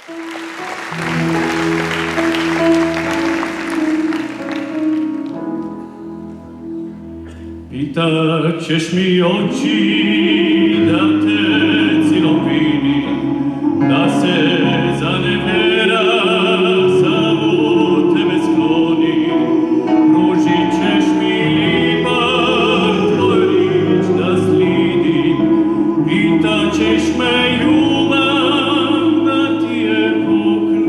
Tak ćeš mi oči da te cilom vidim, da se zanevera samo tebe skloni. Pružit ćeš mi ipak tvoj rič da slidim, pitat ćeš me ljubav da ti je poklonim.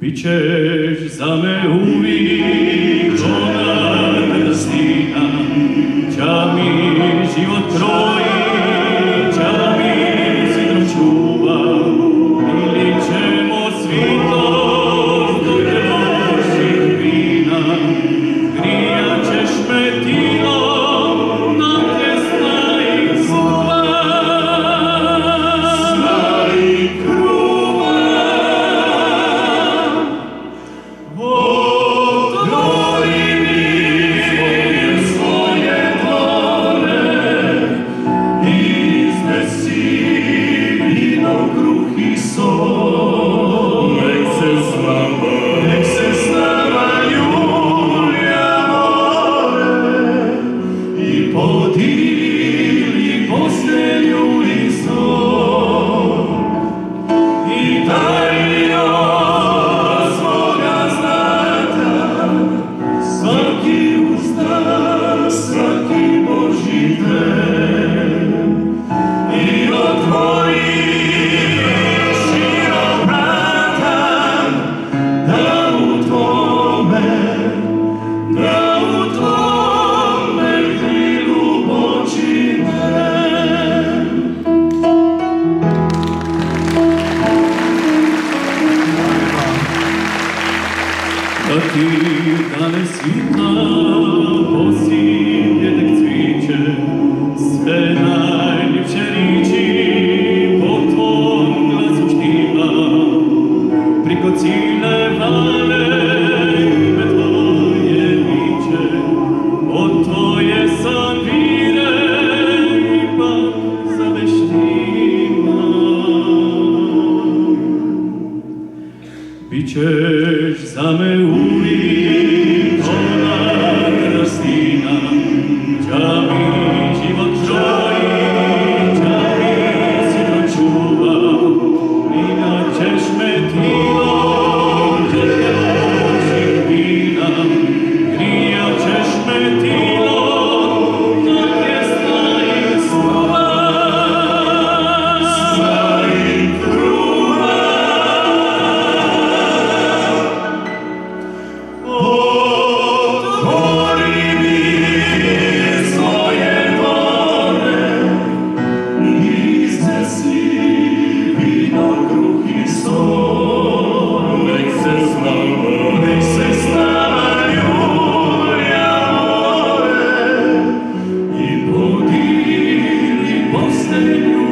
Bićeš za me uvijek ona krstina, ča mi život kroji, ča mi sigurno čuva, ili ćemo svitost do loših vina, grijat ćeš me tilom na tjesna i suva. Sna i kruva, podili postelju i snov i daj mi od svoga znata svaki ustav, svaki Božji den i otvori širok vrata da u tvome da ti dane svitla posljednjeg cviće, sve najljepše riči po tvom glasu štima, priko ciljne vale ime tvoje viče, od tvoje san vire ipak zaveštima. Bićeš za me uvijek ona krstina, ča mi život kroji, ča mi sigurno čuva, vinat ćeš me tilom loših vina, grijat ćeš me tilom na tjesna i suva. Sna i kruva, otvori mi svoje dvore, iznesi vino, kruh i sol. Nek se s nama ljulja more i podili postelju